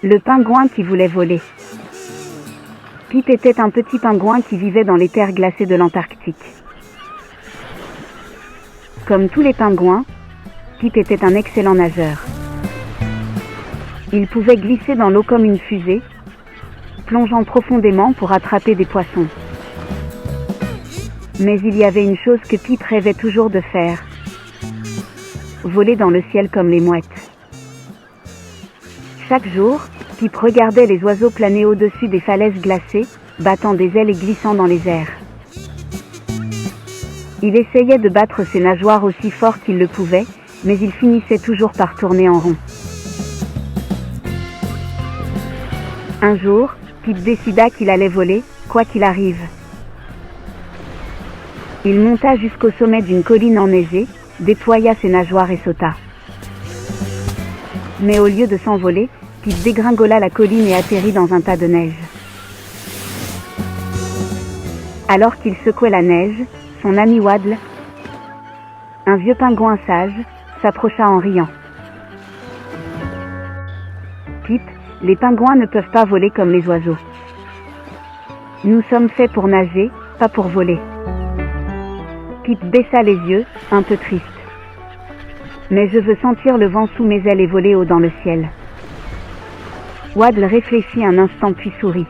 Le pingouin qui voulait voler. Pip était un petit pingouin qui vivait dans les terres glacées de l'Antarctique. Comme tous les pingouins, Pip était un excellent nageur. Il pouvait glisser dans l'eau comme une fusée, plongeant profondément pour attraper des poissons. Mais il y avait une chose que Pip rêvait toujours de faire: voler dans le ciel comme les mouettes. Chaque jour, Pip regardait les oiseaux planer au-dessus des falaises glacées, battant des ailes et glissant dans les airs. Il essayait de battre ses nageoires aussi fort qu'il le pouvait, mais il finissait toujours par tourner en rond. Un jour, Pip décida qu'il allait voler, quoi qu'il arrive. Il monta jusqu'au sommet d'une colline enneigée, déploya ses nageoires et sauta. Mais au lieu de s'envoler, Pip dégringola la colline et atterrit dans un tas de neige. Alors qu'il secouait la neige, son ami Waddle, un vieux pingouin sage, s'approcha en riant. Pip, les pingouins ne peuvent pas voler comme les oiseaux. Nous sommes faits pour nager, pas pour voler. Pip baissa les yeux, un peu triste. Mais je veux sentir le vent sous mes ailes et voler haut dans le ciel. Waddle réfléchit un instant puis sourit.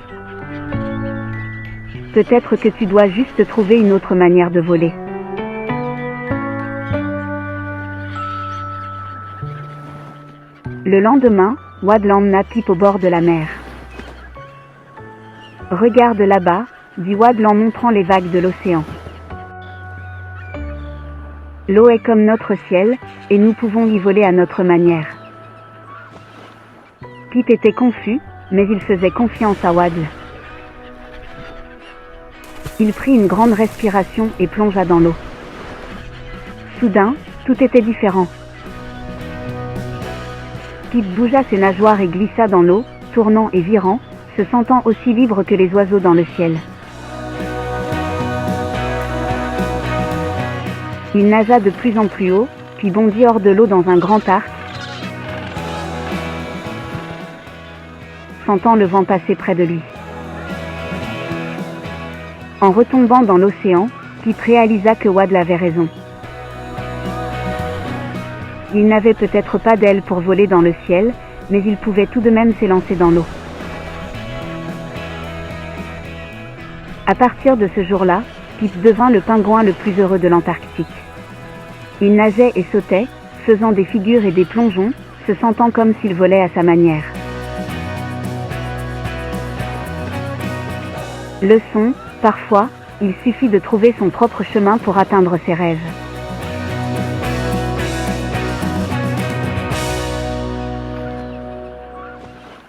Peut-être que tu dois juste trouver une autre manière de voler. Le lendemain, Waddle emmena Pip au bord de la mer. « Regarde là-bas » dit Waddle en montrant les vagues de l'océan. « L'eau est comme notre ciel, et nous pouvons y voler à notre manière. » Pip était confus, mais il faisait confiance à Waddle. Il prit une grande respiration et plongea dans l'eau. Soudain, tout était différent. Pip bougea ses nageoires et glissa dans l'eau, tournant et virant, se sentant aussi libre que les oiseaux dans le ciel. Il nagea de plus en plus haut, puis bondit hors de l'eau dans un grand arc, sentant le vent passer près de lui. En retombant dans l'océan, Pip réalisa que Waddle avait raison. Il n'avait peut-être pas d'ailes pour voler dans le ciel, mais il pouvait tout de même s'élancer dans l'eau. À partir de ce jour-là, Pip devint le pingouin le plus heureux de l'Antarctique. Il nageait et sautait, faisant des figures et des plongeons, se sentant comme s'il volait à sa manière. Leçon, parfois, il suffit de trouver son propre chemin pour atteindre ses rêves.